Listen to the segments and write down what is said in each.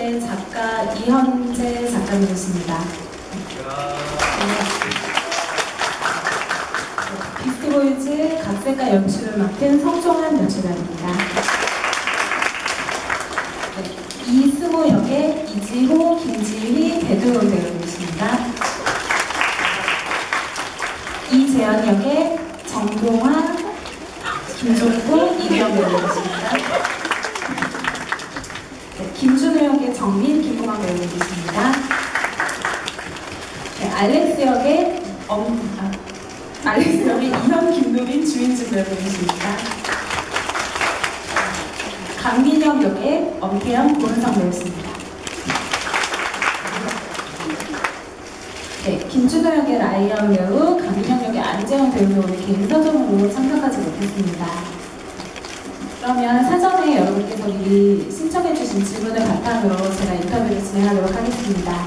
비스트보이즈의 작가 이현재 작가님이십니다. 비스트보이즈 각색과 연출을 맡은 성종환 연출가입니다. 이승우 역의 이지호, 김지휘, 배두훈 배우님이십니다. 이재현 역의 정동화, 김종구, 이규영 배우님이십니다. 김준호 역의 정민, 김동환 배우님이십니다. 알렉스 역의 이현, 김노빈, 주인준 배우님이십니다. 강민영 역의 엄태영, 고은성 배우십니다. 네, 김준호 역의 라이언 배우, 강민영 역의 안재영 배우는 오늘 개인 사정으로 참석하지 못했습니다. 그러면 사전에 여러분께서 미리 신청해주신 질문을 바탕으로 제가 인터뷰를 진행하도록 하겠습니다.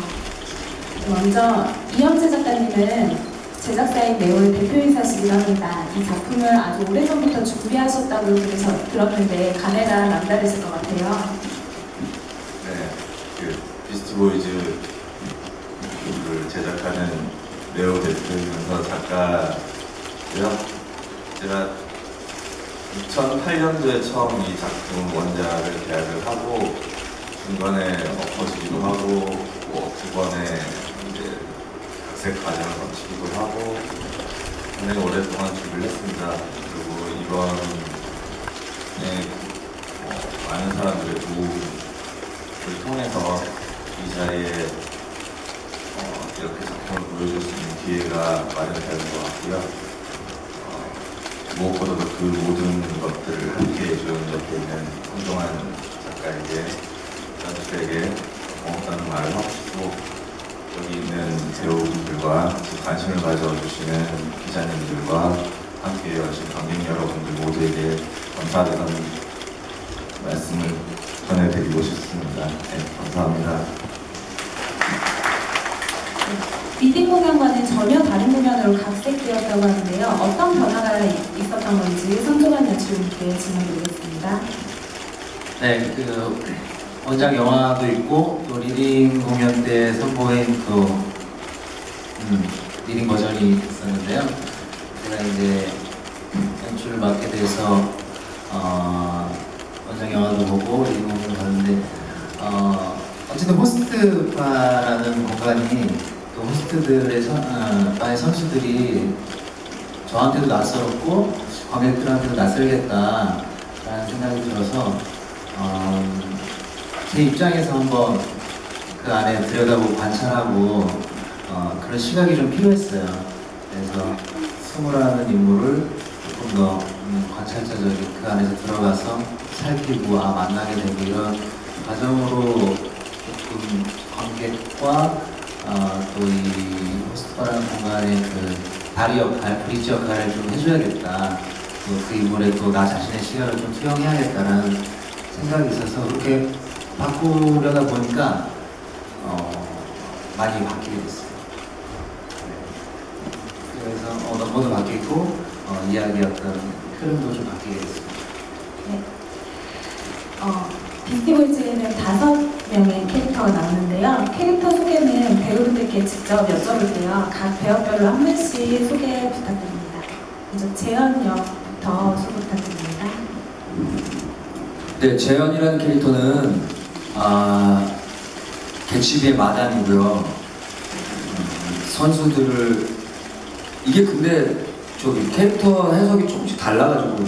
먼저 이현재 작가님은 제작사인 네오의 대표이사시기도 합니다. 이 작품을 아주 오래전부터 준비하셨다고 들었는데 감회가 남다르실 것 같아요. 네, 비스트보이즈를 제작하는 네오 대표이면서 작가고요. 제가 2008년도에 처음 이 작품 원작을 계약을 하고 중간에 엎어지기도 하고 두 번의 이제 각색 과정을 거치기도 하고 굉장히 오랫동안 준비를 했습니다. 그리고 이번에 많은 사람들의 도움을 통해서 이 자리에 이렇게 작품을 보여줄 수 있는 기회가 마련되는 것 같고요. 무엇보다도 그 모든 것들을 함께 해준 옆에 있는 성종환 작가에게, 연출에게 고맙다는 말을 하고 싶고, 여기 있는 배우분들과 관심을 가져주시는 기자님들과 함께 해주신 관객 여러분들 모두에게 감사하다는 말씀을 전해드리고 싶습니다. 네, 감사합니다. 리딩 공연과는 전혀 다른 공연으로 각색되었다고 하는데요. 어떤 변화가 있었던 건지 성종환 연출님께 질문드리겠습니다. 네, 원작 영화도 있고 또 리딩 공연 때 선보인 리딩 버전이 있었는데요. 제가 이제 연출을 맡게 돼서 원작 영화도 보고 리딩 공연을 봤는데 어쨌든 호스트바라는 공간이 또 호스트들의 바의 선수들이 저한테도 낯설었고 관객들한테도 낯설겠다라는 생각이 들어서 제 입장에서 한번 그 안에 들여다보고 관찰하고 그런 시각이 좀 필요했어요. 그래서 승우라는 인물을 조금 더 관찰자적인 그 안에서 들어가서 살피고 만나게 되고 이런 과정으로 조금 관객과 또 이 호스트바라는 공간의 그 다리 역할, 브릿지 역할을 좀 해줘야겠다. 또 그 인물에 또 나 자신의 시각을 좀 투영해야겠다라는 생각이 있어서 그렇게 바꾸려다 보니까 많이 바뀌게 됐어요. 그래서 넘버도 바뀌고 이야기의 어떤 흐름도 좀 바뀌게 됐습니다. 네. 비스트보이즈에는 5명의 캐릭터가 나오는데요. 캐릭터 소개는 배우분들께 직접 여쭤볼게요. 각 배역별로 한 분씩 소개 부탁드립니다. 먼저 재현 역부터 소개 부탁드립니다. 네, 재현이라는 캐릭터는 개츠비의 마담이고요. 선수들을 이게 근데 저기 캐릭터 해석이 조금씩 달라가지고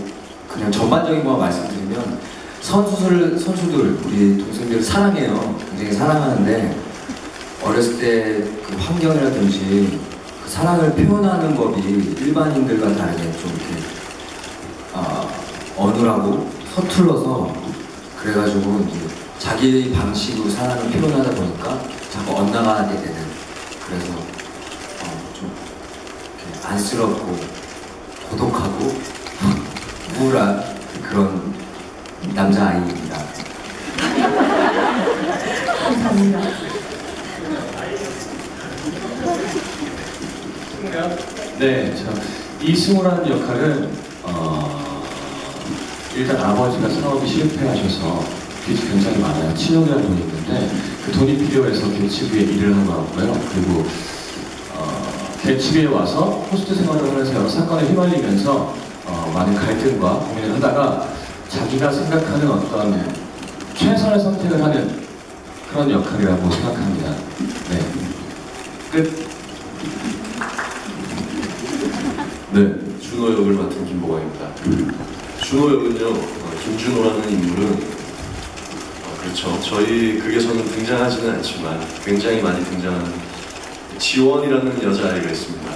그냥 전반적인 것만 말씀드리면 선수들 우리 동생들을 사랑해요. 굉장히 사랑하는데 어렸을 때 그 환경이라든지 그 사랑을 표현하는 법이 일반인들과 다르게 좀 이렇게 어눌하고 서툴러서 그래가지고 이제 자기 방식으로 사랑을 표현하다 보니까 자꾸 엇나가게 되는, 그래서 좀 이렇게 안쓰럽고 고독하고 우울한 그런 남자아이입니다. 감사합니다. 네, 이승우라는 역할은 일단 아버지가 사업이 실패하셔서 빚이 굉장히 많아요. 7억이라는 돈이 있는데 그 돈이 필요해서 개츠비에 일을 하러 왔고요. 그리고 개츠비에 와서 호스트 생활을 하면서 여러 사건에 휘말리면서 많은 갈등과 고민을 하다가 자기가 생각하는 어떤 최선의 선택을 하는 그런 역할이라고 생각합니다. 네. 끝. 네, 준호 역을 맡은 김보광입니다. 준호 역은요, 김준호라는 인물은 그렇죠. 저희 극에서는 등장하지는 않지만 굉장히 많이 등장하는 지원이라는 여자아이가 있습니다.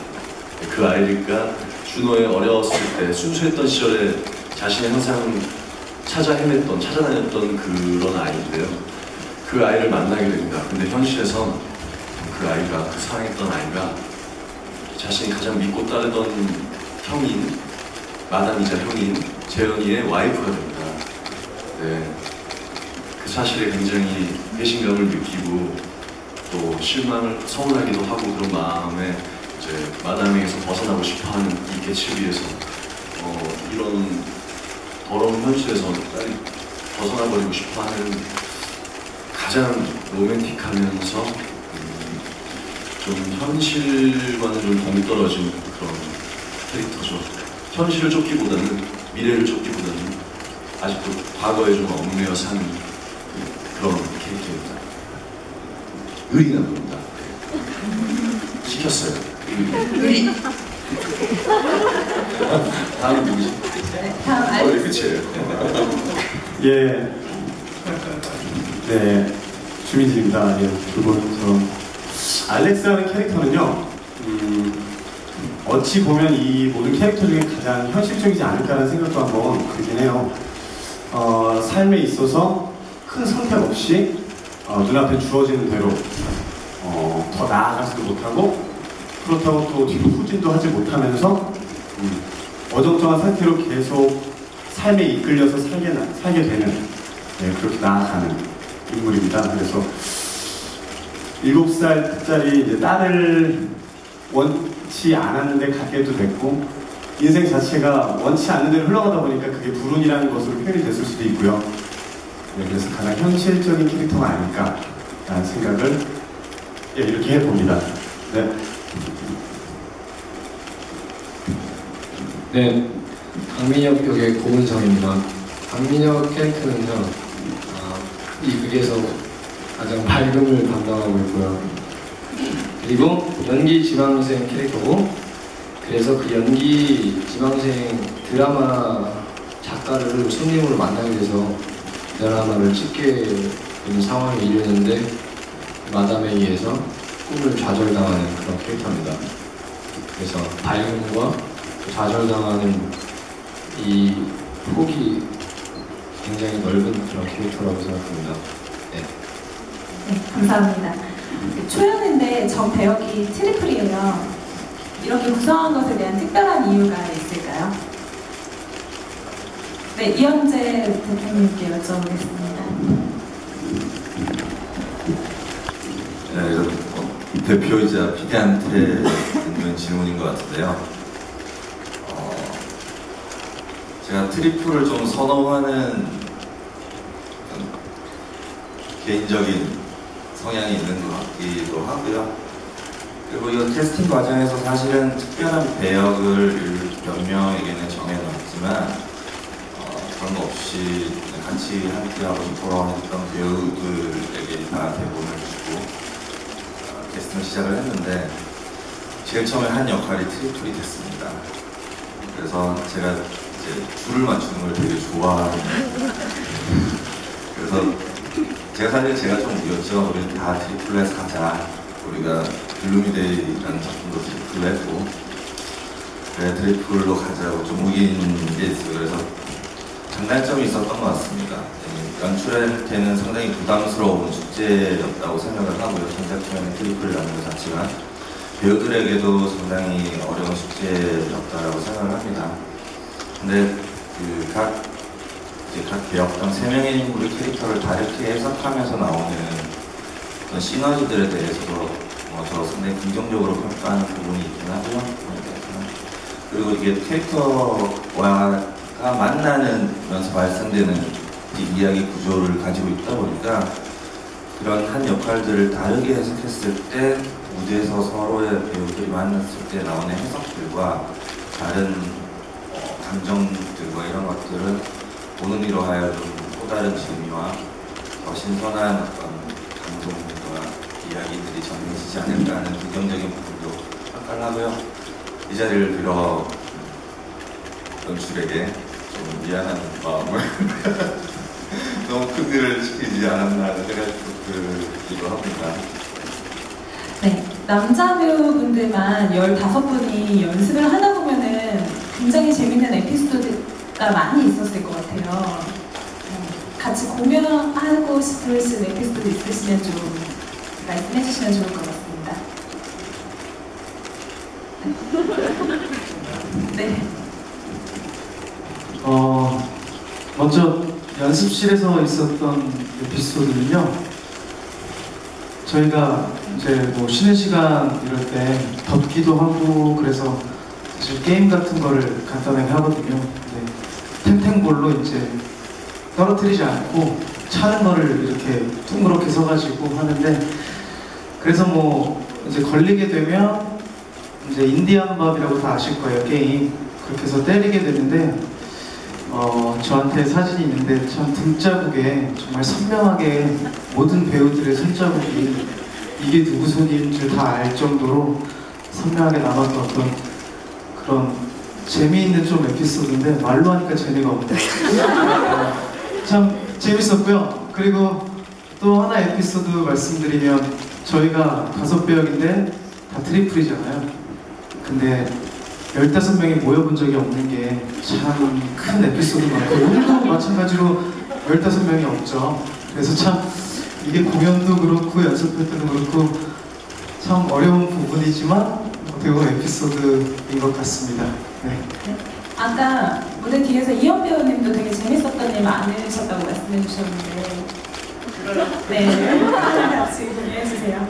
그 아이가 준호의 어렸을 때 순수했던 시절에 자신이 항상 찾아다녔던 그런 아이인데요. 그 아이를 만나게 됩니다. 근데 현실에선 그 아이가, 그 사랑했던 아이가 자신이 가장 믿고 따르던 형인, 마담이자 형인 재현이의 와이프가 됩니다. 네. 그 사실에 굉장히 배신감을 느끼고 또 실망을, 서운하기도 하고 그런 마음에 이제 마담에게서 벗어나고 싶어하는 이 개츠비에서 이런 더러운 현실에서 빨리 벗어나버리고 싶어하는 가장 로맨틱하면서 좀 현실과는 좀 동떨어진 그런 캐릭터죠. 현실을 쫓기보다는, 미래를 쫓기보다는 아직도 과거에 좀 얽매여 사는 그런 캐릭터입니다. 의리나 봅니다. 시켰어요. 의리. 다음은 누구지? 다음 네, 끝이에요. 예. 네. 주민진입니다. 예. 두 분. 알렉스라는 캐릭터는요, 어찌 보면 이 모든 캐릭터 중에 가장 현실적이지 않을까라는 생각도 한번 들긴 해요. 삶에 있어서 큰 선택 없이 눈앞에 주어지는 대로 더 나아가지도 못하고 그렇다고 또 뒤로 후진도 하지 못하면서 어정쩡한 상태로 계속 삶에 이끌려서 살게 되는 그렇게 나아가는 인물입니다. 그래서 7살짜리 이제 딸을 원치 않았는데 갖게도 됐고 인생 자체가 원치 않는 대로 흘러가다 보니까 그게 불운이라는 것으로 표현이 됐을 수도 있고요. 네, 그래서 가장 현실적인 캐릭터가 아닐까라는 생각을 이렇게 해봅니다. 네. 네, 강민혁 역의 고은성입니다. 강민혁 캐릭터는요, 이 극에서 가장 밝음을 담당하고 있고요. 그리고 연기 지망생 캐릭터고, 그래서 그 연기 지망생 드라마 작가를 손님으로 만나게 돼서 드라마를 찍게 되는 상황이 이르는데 마담에 의해서 꿈을 좌절당하는 그런 캐릭터입니다. 그래서 밝음과 좌절당하는 이 폭이 굉장히 넓은 그런 캐릭터라고 생각합니다. 네. 네, 감사합니다. 초연인데 전 배역이 트리플이에요. 이렇게 구성한 것에 대한 특별한 이유가 있을까요? 네, 이현재 대표님께 여쭤보겠습니다. 네, 이건 대표이자 PD한테 있는 질문인 것 같은데요. 제가 트리플을 좀 선호하는 개인적인 성향이 있는 것 같기도 하고요. 그리고 이 캐스팅 과정에서 사실은 특별한 배역을 몇 명에게는 정해놨지만 그런 거 없이 같이 함께하고 싶어했던 배우들에게 다 대본을 주고 캐스팅을 시작을 했는데 제일 처음에 한 역할이 트리플이 됐습니다. 그래서 제가 이제 줄을 맞추는 걸 되게 좋아하는 그래서 제가 좀 우겼죠. 우리 다 트리플로 해서 가자. 우리가 글루미데이라는 작품도 트리플로 했고 그래 트리플로 가자고 좀 우긴 게 있어요. 그래서 장단점이 있었던 것 같습니다. 연출할 때는 상당히 부담스러운 숙제였다고 생각을 하고요. 전작중에는 트리플이라는 것 자체가 배우들에게도 상당히 어려운 숙제였다라고 생각을 합니다. 근데 각 배역당 3명의 인물의 캐릭터를 다르게 해석하면서 나오는 그런 시너지들에 대해서도 저 상당히 긍정적으로 평가하는 부분이 있긴 하고요. 그리고 이게 캐릭터와 만나면서 발생되는 이야기 구조를 가지고 있다 보니까 그런 한 역할들을 다르게 해석했을 때 무대에서 서로의 배우들이 만났을 때 나오는 해석들과 다른 감정들과 이런 것들은 보는 이로 하여금 또 다른 재미와 더 신선한 어떤 감동과 이야기들이 전해지지 않을까 하는 긍정적인 부분도 생각하고요. 이 자리를 빌어 연출에게 좀 미안한 마음을 너무 큰 일을 시키지 않았나 생각이 들기도 합니다. 네, 남자 배우분들만 15분이 연습을 하다 보면은 굉장히 재밌는 에피소드가 많이 있었을 것 같아요. 같이 공연하고 싶으신 에피소드 있으시면 좀 말씀해 주시면 좋을 것 같습니다. 네. 먼저 연습실에서 있었던 에피소드는요. 저희가 이제 뭐 쉬는 시간 이럴 때 덥기도 하고 그래서 사실 게임 같은 거를 간단하게 하거든요. 탱탱볼로 이제 떨어뜨리지 않고 차는 거를 이렇게 둥그렇게 서가지고 하는데 그래서 뭐 이제 걸리게 되면 이제 인디안 밥이라고 다 아실 거예요 게임. 그렇게 해서 때리게 되는데 저한테 사진이 있는데 참 등자국에 정말 선명하게 모든 배우들의 손자국이 이게 누구 손인 줄 다 알 정도로 선명하게 남았던 어떤 그런 재미있는 좀 에피소드인데 말로 하니까 재미가 없네요. 참 재밌었고요. 그리고 또 하나 에피소드 말씀드리면 저희가 5배역인데 다 트리플이잖아요. 근데 15명이 모여본 적이 없는 게 참 큰 에피소드 많고 오늘도 마찬가지로 15명이 없죠. 그래서 참 이게 공연도 그렇고 연습할 때도 그렇고 참 어려운 부분이지만 어떻게 보면 에피소드인 것 같습니다. 네. 아까 무대 뒤에서 이현 배우님도 되게 재밌었던 일 많으셨다고 말씀해 주셨는데 네, 같이 공유해 주세요.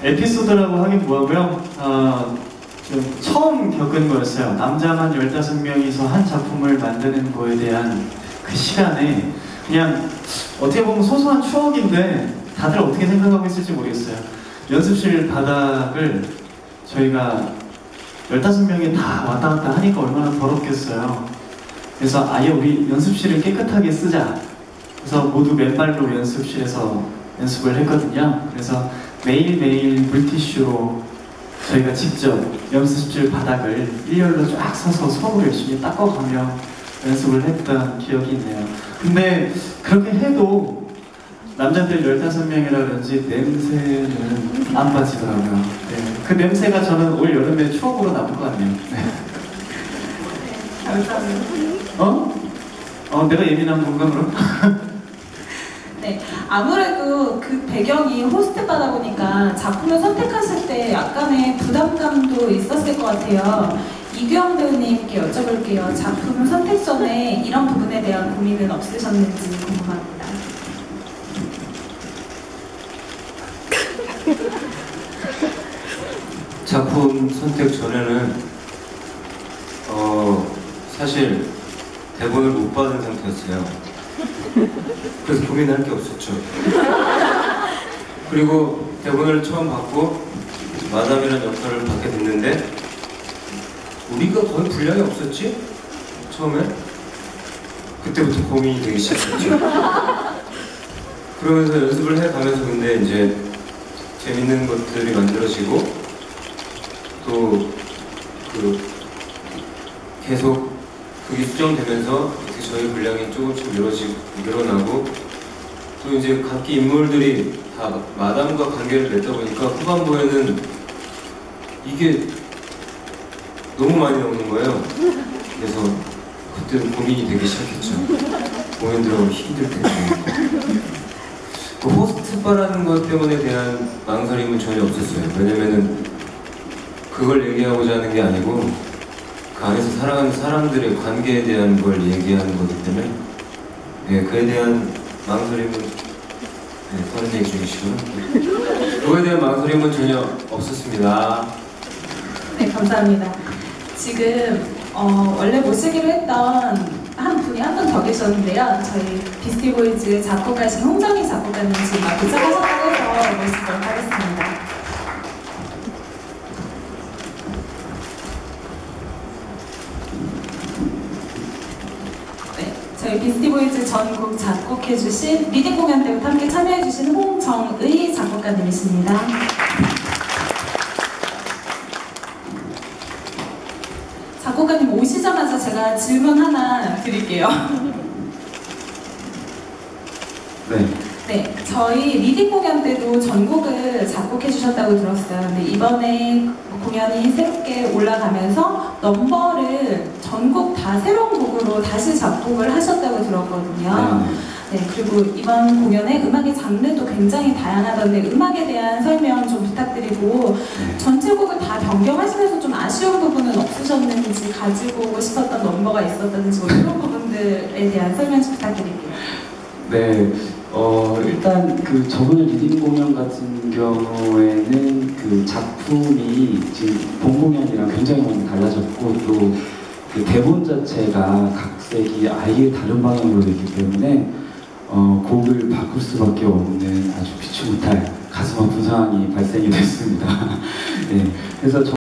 에피소드라고 하긴 뭐하고요. 좀 처음 겪은 거였어요. 남자만 15명이서 한 작품을 만드는 거에 대한 그 시간에 그냥 어떻게 보면 소소한 추억인데 다들 어떻게 생각하고 있을지 모르겠어요. 연습실 바닥을 저희가 15명이 다 왔다 갔다 하니까 얼마나 더럽겠어요. 그래서 아예 우리 연습실을 깨끗하게 쓰자. 그래서 모두 맨발로 연습실에서 연습을 했거든요. 그래서 매일매일 물티슈로 저희가 직접 연습실 바닥을 일렬로 쫙 서서 손으로 열심히 닦아가며 연습을 했던 기억이 있네요. 근데 그렇게 해도 남자들 15명이라 그런지 냄새는 안 빠지더라고요. 네. 그 냄새가 저는 올 여름에 추억으로 남을 것 같네요. 네. 감사합니다. 내가 예민한 건가 그럼? 네, 아무래도 그 배경이 호스트 바다 보니까 작품을 선택하실 때 약간의 부담감도 있었을 것 같아요. 이규영 배우님께 여쭤볼게요. 작품 선택 전에 이런 부분에 대한 고민은 없으셨는지 궁금합니다. 작품 선택 전에는 사실 대본을 못 받은 상태였어요. 그래서 고민할 게 없었죠. 그리고 대본을 처음 받고 마담이라는 역할을 받게 됐는데 우리가 거의 분량이 없었지? 처음에? 그때부터 고민이 되기 시작했죠. 그러면서 연습을 해가면서 근데 이제 재밌는 것들이 만들어지고 또 계속 그게 수정되면서 이렇게 저희 분량이 조금씩 늘어나고 또 이제 각기 인물들이 다 마담과 관계를 맺다 보니까 후반부에는 이게 너무 많이 나오는 거예요. 그래서 그때 고민이 되기 시작했죠. 공연 들어가면 힘들 텐데. 그 호스트바라는 것 때문에 대한 망설임은 전혀 없었어요. 왜냐면은 그걸 얘기하고자 하는 게 아니고 그 안에서 살아가는 사람들의 관계에 대한 걸 얘기하는 거기 때문에 네, 그에 대한 망설임은 다른 얘기 중이시고요. 그거에 대한 망설임은 전혀 없었습니다. 네, 감사합니다. 지금 원래 모시기로 했던 한 분이 분이 한 분 더 계셨는데요. 저희 비스티보이즈 작곡가신 홍정희 작곡가님 지금 막 도착하셨다고 해서 모시도록 하겠습니다. 네, 저희 비스티보이즈 전곡 작곡해주신 리딩 공연 때부터 함께 참여해주신 홍정의 작곡가님이십니다. 작곡가님 오시자마자 제가 질문 하나 드릴게요. 네. 네, 저희 리딩 공연 때도 전곡을 작곡해 주셨다고 들었어요. 근데 이번에 공연이 새롭게 올라가면서 넘버를 전곡 다 새로운 곡으로 다시 작곡을 하셨다고 들었거든요. 네, 그리고 이번 공연의 음악의 장르도 굉장히 다양하던데 음악에 대한 설명 좀 부탁드리고 전체 곡을 다 변경하시면서 좀 아쉬운 부분은 없으셨는지 가지고 오고 싶었던 넘버가 있었다든지 뭐 이런 부분들에 대한 설명 좀 부탁드릴게요. 네, 일단 그 저번에 리딩 공연 같은 경우에는 그 작품이 지금 본 공연이랑 굉장히 많이 달라졌고 또 그 대본 자체가 각색이 아예 다른 방향으로 됐기 때문에 곡을 바꿀 수밖에 없는 아주 피치 못할 가슴 아픈 상황이 발생이 됐습니다. 네, 그래서